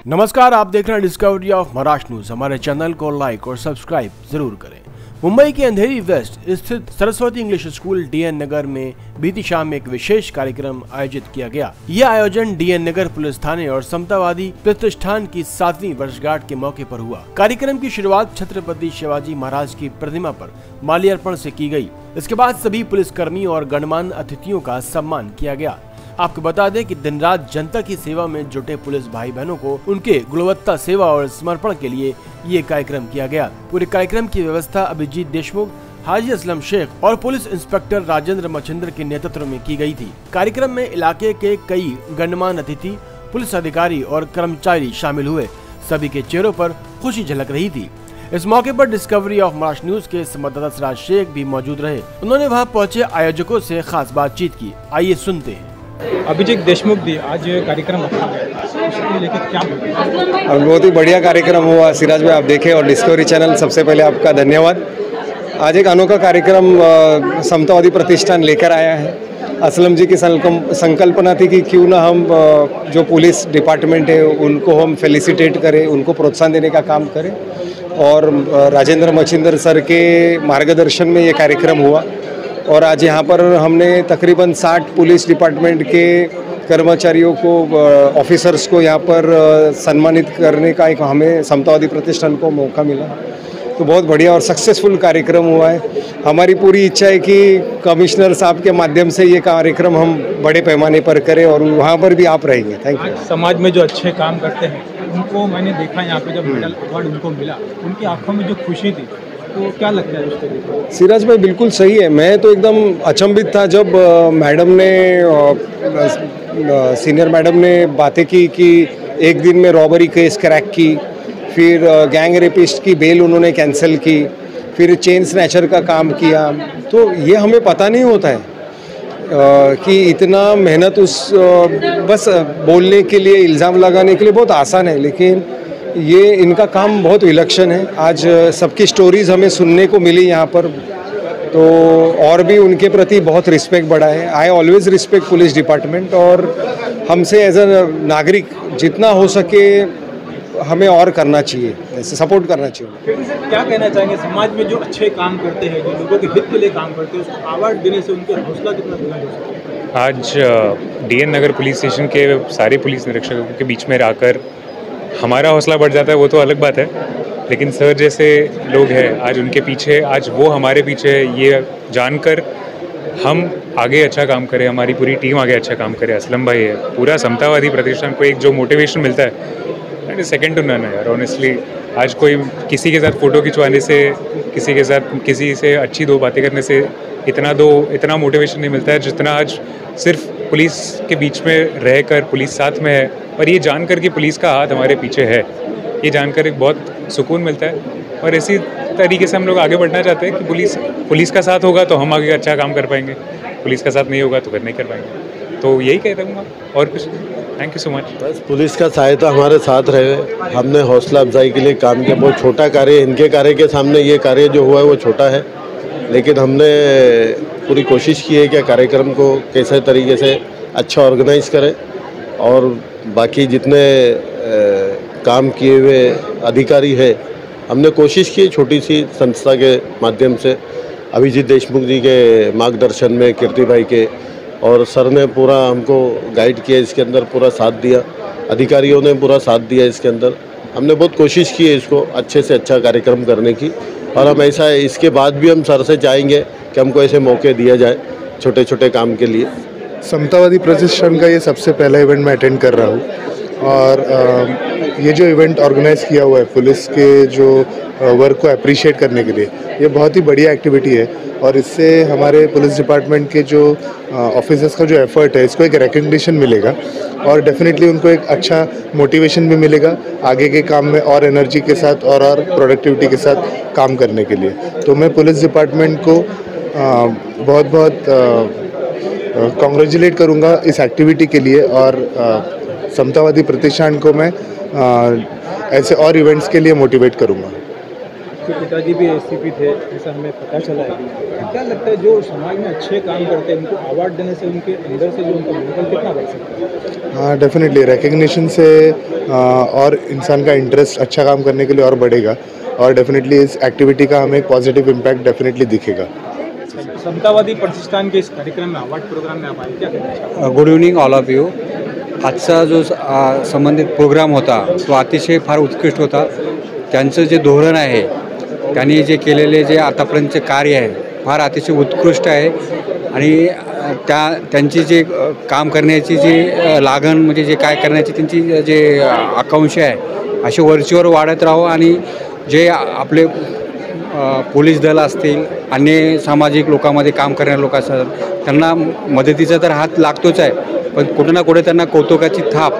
नमस्कार, आप देख रहे हैं डिस्कवरी ऑफ महाराष्ट्र न्यूज। हमारे चैनल को लाइक और सब्सक्राइब जरूर करें। मुंबई के अंधेरी वेस्ट स्थित सरस्वती इंग्लिश स्कूल डीएन नगर में बीती शाम एक विशेष कार्यक्रम आयोजित किया गया। यह आयोजन डीएन नगर पुलिस थाने और समतावादी प्रतिष्ठान की 7वीं वर्षगांठ के मौके पर हुआ। कार्यक्रम की शुरुआत छत्रपति शिवाजी महाराज की प्रतिमा पर माल्यार्पण से की गई। इसके बाद सभी पुलिसकर्मियों और गणमान्य अतिथियों का सम्मान किया गया। आपको बता दें कि दिन रात जनता की सेवा में जुटे पुलिस भाई बहनों को उनके गुणवत्ता सेवा और समर्पण के लिए ये कार्यक्रम किया गया। पूरे कार्यक्रम की व्यवस्था अभिजीत देशमुख, हाजी असलम शेख और पुलिस इंस्पेक्टर राजेंद्र मच्छिंद्र के नेतृत्व में की गई थी। कार्यक्रम में इलाके के कई गणमान्य अतिथि, पुलिस अधिकारी और कर्मचारी शामिल हुए। सभी के चेहरों पर खुशी झलक रही थी। इस मौके पर डिस्कवरी ऑफ महाराष्ट्र न्यूज के संवाददाता सिराज शेख भी मौजूद रहे। उन्होंने वहां पहुंचे आयोजकों से खास बातचीत की। आइए सुनते हैं। अभिजीत देशमुख जी, आज कार्यक्रम रखा गया, उसको लेकर क्या बोलते? बहुत ही बढ़िया कार्यक्रम हुआ सिराज भाई, आप देखे और डिस्कवरी चैनल सबसे पहले आपका धन्यवाद। आज एक अनोखा कार्यक्रम समतावादी प्रतिष्ठान लेकर आया है। असलम जी की संकल्पना थी कि क्यों ना हम जो पुलिस डिपार्टमेंट है उनको हम फेलिसिटेट करें, उनको प्रोत्साहन देने का काम करें। और राजेंद्र मच्छिंद्र सर के मार्गदर्शन में ये कार्यक्रम हुआ और आज यहाँ पर हमने तकरीबन 60 पुलिस डिपार्टमेंट के कर्मचारियों को, ऑफिसर्स को यहाँ पर सम्मानित करने का एक हमें समतावादी प्रतिष्ठान को मौका मिला। तो बहुत बढ़िया और सक्सेसफुल कार्यक्रम हुआ है। हमारी पूरी इच्छा है कि कमिश्नर साहब के माध्यम से ये कार्यक्रम हम बड़े पैमाने पर करें और वहाँ पर भी आप रहेंगे। Thank you. समाज में जो अच्छे काम करते हैं उनको मैंने देखा, यहाँ पे जब मेडल अवार्ड उनको मिला, उनकी आंखों में जो खुशी थी, तो क्या लगता है उसको? सिराज भाई बिल्कुल सही है। मैं तो एकदम अचंभित था जब मैडम ने, सीनियर मैडम ने बातें की कि एक दिन में रॉबरी केस क्रैक की, फिर गैंग रेपिस्ट की बेल उन्होंने कैंसिल की, फिर चेन स्नैचर का काम किया। तो ये हमें पता नहीं होता है कि इतना मेहनत बस बोलने के लिए, इल्ज़ाम लगाने के लिए बहुत आसान है, लेकिन ये इनका काम बहुत विलक्षण है। आज सबकी स्टोरीज हमें सुनने को मिली यहाँ पर, तो और भी उनके प्रति बहुत रिस्पेक्ट बढ़ा है। I always respect police department और हमसे एज अ नागरिक जितना हो सके हमें और करना चाहिए, ऐसे सपोर्ट करना चाहिए। क्या कहना चाहेंगे समाज में जो अच्छे काम करते हैं, जो लोगों के हित के लिए काम करते हैं, उसको अवार्ड देने से उनके हौसला कितना बुलंद हो सकता है? आज डीएन नगर पुलिस स्टेशन के सारे पुलिस निरीक्षकों के बीच में रहकर हमारा हौसला बढ़ जाता है, वो तो अलग बात है। लेकिन सर जैसे लोग हैं आज उनके पीछे, आज वो हमारे पीछे है, ये जानकर हम आगे अच्छा काम करें, हमारी पूरी टीम आगे अच्छा काम करे। असलम भाई है, पूरा समतावादी प्रतिष्ठान को एक जो मोटिवेशन मिलता है that is second to none है यार। ऑनेस्टली आज कोई किसी के साथ फ़ोटो खिंचवाने से, किसी के साथ किसी से अच्छी दो बातें करने से इतना मोटिवेशन नहीं मिलता है जितना आज सिर्फ पुलिस के बीच में रहकर, पुलिस साथ में है और ये जानकर कि पुलिस का हाथ हमारे पीछे है, ये जानकर एक बहुत सुकून मिलता है। और इसी तरीके से हम लोग आगे बढ़ना चाहते हैं कि पुलिस का साथ होगा तो हम आगे अच्छा काम कर पाएंगे, पुलिस का साथ नहीं होगा तो फिर नहीं कर पाएंगे। तो यही कह दूँगा और कुछ। Thank you so much. बस पुलिस का सहायता हमारे साथ रहे। हमने हौसला अफजाई के लिए काम किया। बहुत छोटा कार्य, इनके कार्य के सामने ये कार्य जो हुआ है वो छोटा है, लेकिन हमने पूरी कोशिश की है कि कार्यक्रम को कैसे तरीके से अच्छा ऑर्गेनाइज करें और बाकी जितने काम किए हुए अधिकारी है हमने कोशिश की छोटी सी संस्था के माध्यम से, अभिजीत देशमुख जी के मार्गदर्शन में, कीर्ति भाई के, और सर ने पूरा हमको गाइड किया, इसके अंदर पूरा साथ दिया, अधिकारियों ने पूरा साथ दिया। इसके अंदर हमने बहुत कोशिश की है इसको अच्छे से अच्छा कार्यक्रम करने की और हम ऐसा है इसके बाद भी हम सर से चाहेंगे कि हमको ऐसे मौके दिया जाए छोटे छोटे काम के लिए। समतावादी प्रतिष्ठान का ये सबसे पहला इवेंट मैं अटेंड कर रहा हूँ और ये जो इवेंट ऑर्गेनाइज किया हुआ है पुलिस के जो वर्क को अप्रिशिएट करने के लिए, ये बहुत ही बढ़िया एक्टिविटी है और इससे हमारे पुलिस डिपार्टमेंट के जो ऑफिसर्स का जो एफर्ट है इसको एक रिकग्निशन मिलेगा और डेफिनेटली उनको एक अच्छा मोटिवेशन भी मिलेगा आगे के काम में और एनर्जी के साथ और प्रोडक्टिविटी के साथ काम करने के लिए। तो मैं पुलिस डिपार्टमेंट को बहुत बहुत कॉन्ग्रेचुलेट करूँगा इस एक्टिविटी के लिए और समतावादी प्रतिष्ठान को मैं ऐसे और इवेंट्स के लिए मोटिवेट करूँगा। आपके पिताजी भी एससीपी थे, ऐसा हमें पता चला है। क्या लगता है जो समाज में अच्छे काम करते हैं उनको अवार्ड देने से उनके अंदर से जो उनका मनोबल कितना बढ़ सकता है? हाँ, डेफिनेटली रिकग्निशन से और इंसान का इंटरेस्ट अच्छा काम करने के लिए और बढ़ेगा और डेफिनेटली इस एक्टिविटी का हमें एक पॉजिटिव इम्पैक्ट डेफिनेटली दिखेगा। समतावादी प्रतिष्ठान के इस कार्यक्रम में अवार्ड प्रोग्राम में आप आए, क्या कहना चाहते हैं? Good evening all of you. आजचा जो संबंधित प्रोग्राम होता तो अतिशय फार उत्कृष्ट होता। त्यांचं जे धोरण आहे, त्यांनी जे केलेले जे आतापर्यंतचे कार्य आहे फार अतिशय उत्कृष्ट आहे आणि त्यांची जे काम करण्याची जी लागण म्हणजे जे काय करण्याची त्यांची जे आकांक्षा आहे असे वरचीवर वाढत राहो आणि जे आपले पोलीस दल असतील, अन्य सामाजिक लोकांमध्ये काम करणारे लोक असतात त्यांना मदतीचा तर हात लागतोच आहे, पण कुठे ना कुठे त्यांना कौतुकाची थाप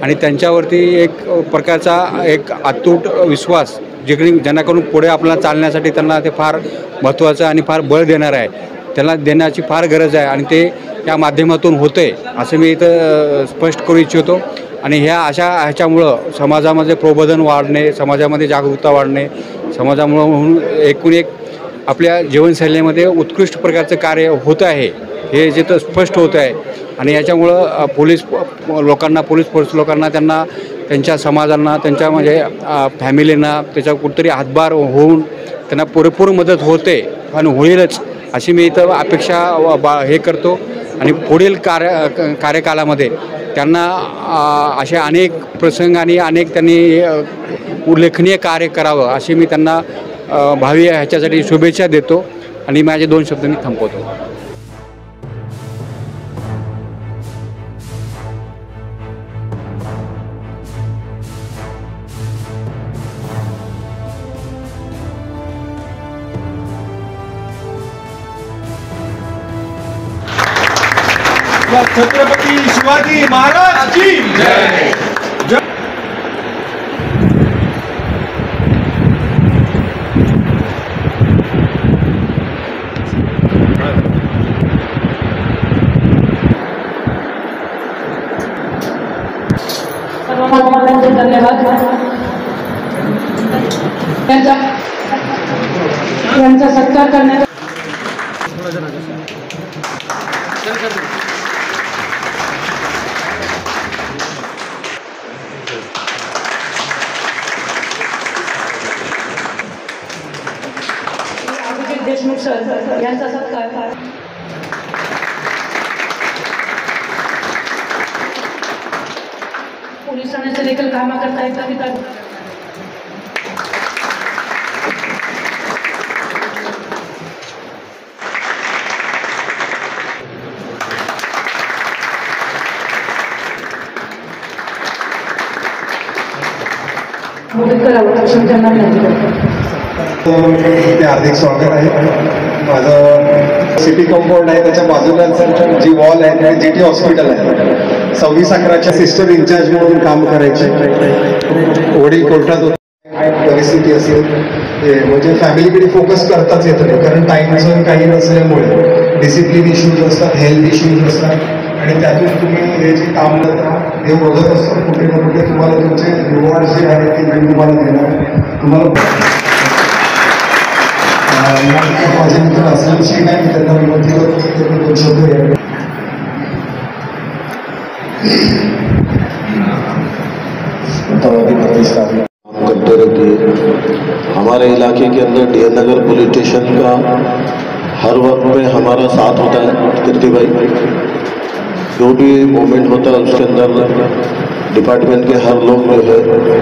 आणि त्यांच्यावरती एक प्रकारचा एक अतूट विश्वास ज्यांच्याकडून पुढे आपल्याला चालण्यासाठी त्यांना ते फार महत्त्वाचं आणि फार बळ देणार आहे, त्यांना देण्याची फार गरज आहे आणि ते या माध्यमातून होते असं मी इथं स्पष्ट करू इच्छितो। आणि ह्याच्यामुळं समाजामध्ये प्रबोधन वाढणे, समाजामध्ये जागरूकता वाढणे, समाजामुळं एकूण एक आपल्या जीवनशैलीमध्ये उत्कृष्ट प्रकारचं कार्य होतं आहे हे जिथं स्पष्ट होतं आहे। आणि याच्यामुळं पोलीस फोर्स लोकांना त्यांना त्यांच्या समाजांना त्यांच्या म्हणजे फॅमिलींना त्याच्या कुठेतरी हातभार होऊन त्यांना पुरेपूर मदत होते आणि होईलच अशी मी इथं अपेक्षा हे करतो। आणि पुढील कार्यकालामध्ये त्यांना असे अनेक प्रसंग आणि अनेक त्यांनी उल्लेखनीय कार्य करावं अशी मी त्यांना भावी ह्याच्यासाठी शुभेच्छा देतो आणि माझे 2 शब्द मी थांबवतो। छत्रपती शिवाजी महाराज की जय। धन्यवाद। यांचा सत्कार करण्याचा देशमुख सर यांचा सत्कार पोलिसांचे देखील काम करता येतात। मदत करावं अशी त्यांना विनंती करतो। हार्दिक स्वागत आहे। माझं सिटी कंपाऊंड आहे, त्याच्या बाजूला जी वॉल आहे GT हॉस्पिटल आहे, 26/11च्या सिस्टर इंचार्ज म्हणून काम करायचे। वडील कोर्टात परिस्थिती असेल म्हणजे फॅमिलीकडे फोकस करताच येत नाही, कारण टाईमचं काही नसल्यामुळे डिसिप्लिन इश्यूज असतात, हेल्थ इश्यूज असतात आणि त्यातून तुम्ही हे जे काम करता हे बघत असतो कुठे ना कुठे तुम्हाला तुमचे रिवॉर्ड जे आहेत ते तुम्हाला देणार। तुम्हाला माझे मित्र असलम शेख आहे, मी त्यांना विनंती करतो 2 शब्द या। करते रहती है। हमारे इलाके के अंदर DN नगर पुलिस स्टेशन का हर वक्त में हमारा साथ होता है। कीर्ति भाई जो भी मूवमेंट होता है उसके अंदर डिपार्टमेंट के हर लोग जो है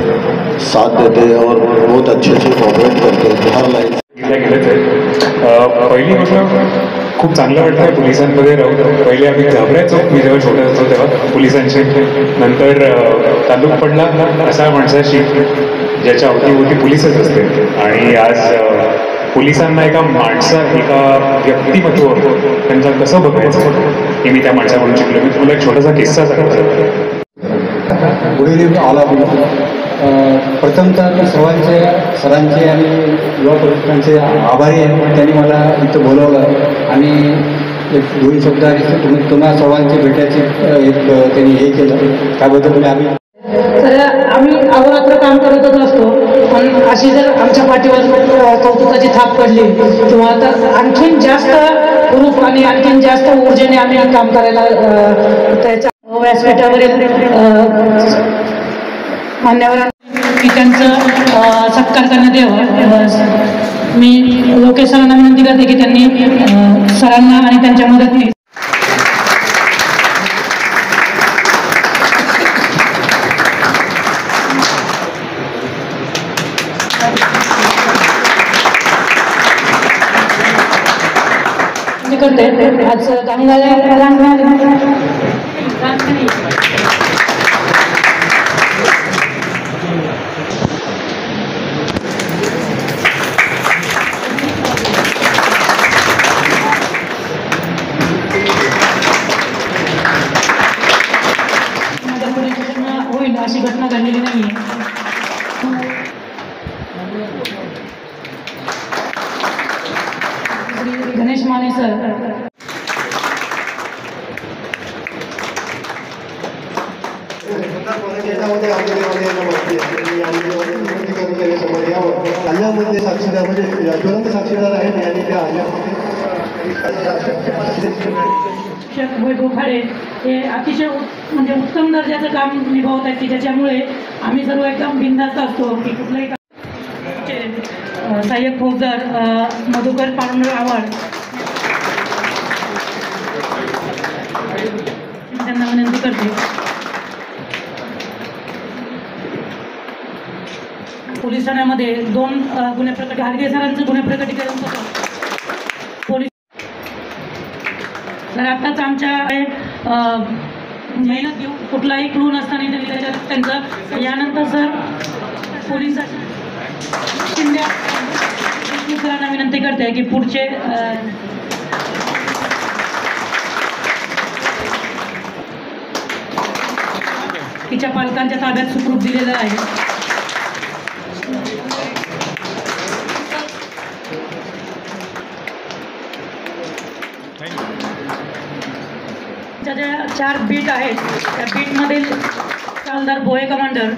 साथ देते हैं और बहुत अच्छे से कोऑपरेट करते हैं हर लाइन। पहिली गोष्ट खूप चांगलं वाटतं आहे पोलिसांमध्ये राहून। पहिले आम्ही घाबरायचो, मी जेव्हा छोटा होतो तेव्हा पोलिसांचे, नंतर तालुक पडला अशा माणसाशी ज्याच्या अवतीभोवती पोलीसच असते आणि आज पोलिसांना एका व्यक्तिमत्व त्यांचं कसं बघायचं हे मी त्या माणसाकडून शिकलो। मी तुम्हाला एक छोटासा किस्सा सांगतो। Good evening all of you. प्रथमतः सर्वांचे सरांचे आणि युवा परिषदांचे आभारी आहे, त्यांनी मला इथं बोलवलं आणि एक 2 शब्द तुम्हा सर्वांची भेटायची एक त्यांनी हे केलं, त्याबद्दल आम्ही तर आम्ही अहोरात्र काम करतच असतो, पण अशी जर आमच्या पाठीवर कौतुकाची थाप पडली किंवा तर आणखीन जास्त हुरूप आणि आणखीन जास्त ऊर्जेने आम्ही काम करायला त्याच्या व्यासपीठावरील मान्यवरांनी त्यांचं सत्कार करण्यात यावं. मी लोकेश सरांना विनंती करते की त्यांनी सरांना आणि त्यांच्या मदतीने करते. आज होईल अशी घटना घडलेली नाहीये. गणेश माने सर हल्ल्यामध्ये साक्षीदार म्हणजे ज्वलंत साक्षीदार आहेत आणि त्या वैभव खाडे हे अतिशय म्हणजे उत्तम दर्जाचं काम निभावत आहेत की ज्याच्यामुळे आम्ही सर्व एकदम बिनधास्त असतो की कुठलंही सहाय्यक फौजदार मधुकर पांडुरंग आव्हाड त्यांना विनंती करते. पोलीस ठाण्यामध्ये 2 गुन्हे प्रकट हार्गे सरांचं गुन्हे प्रकटीकरण होतं. पोलीस तर आत्ताच आमच्या मेहनत घेऊ कुठलाही क्लू नसताना त्यांनी त्याच्यात त्यांचं यानंतर सर पोलीस सरांना विनंती करते की पुढचे तिच्या पालकांच्या ताब्यात सुखरूप दिलेलं आहे. ज्या 4 बीट आहेत त्या बीटमधील चालदार बोहे कमांडर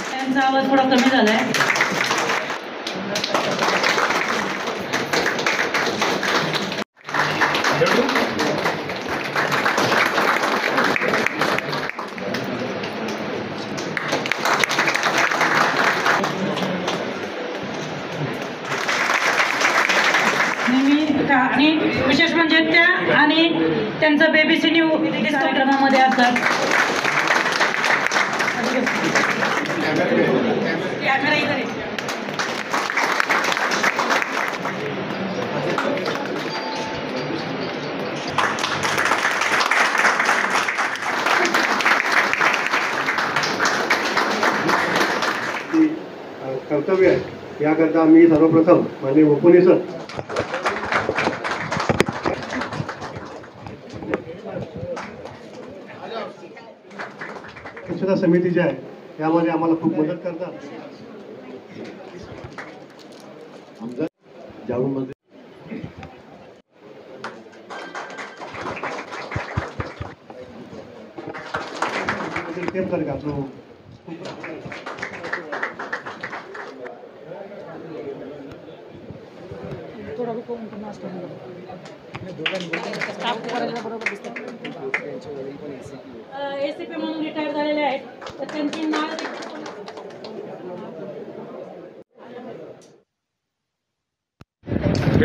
त्यांचा आवाज थोडा कमी झालाय. आणि विशेष म्हणजे त्या आणि त्यांचं बेबी सिन्यू कार्यक्रमामध्ये असतात. कर्तव्य आहे याकरता मी सर्वप्रथम माननीय उपनी सर स्वच्छता समिती जी आहे यामध्ये आम्हाला खूप मदत करतात. जाऊनमध्ये टेप कर घातलो एसीपी म्हणून रिटायर झालेले आहेत तर त्यांची नाव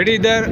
इधर।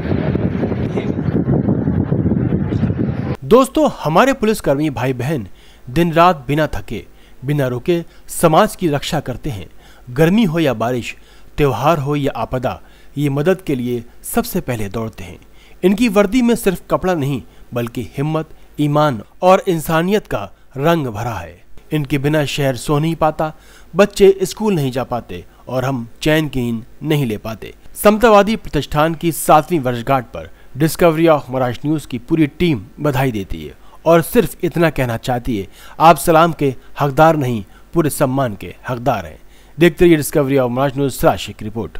दोस्तों, हमारे पुलिसकर्मी भाई बहन दिन रात बिना थके बिना रुके समाज की रक्षा करते हैं। गर्मी हो या बारिश, त्योहार हो या आपदा, ये मदद के लिए सबसे पहले दौड़ते हैं। इनकी वर्दी में सिर्फ कपड़ा नहीं बल्कि हिम्मत, ईमान और इंसानियत का रंग भरा है। इनके बिना शहर सो नहीं पाता, बच्चे स्कूल नहीं जा पाते और हम चैन की नींद नहीं ले पाते। समतावादी प्रतिष्ठान की 7वीं वर्षगांठ पर डिस्कवरी ऑफ महाराष्ट्र न्यूज़ की पूरी टीम बधाई देती है और सिर्फ इतना कहना चाहती है, आप सलाम के हकदार नहीं, पूरे सम्मान के हकदार हैं। देखते रहिए डिस्कवरी ऑफ महाराज न्यूज। राशिक रिपोर्ट।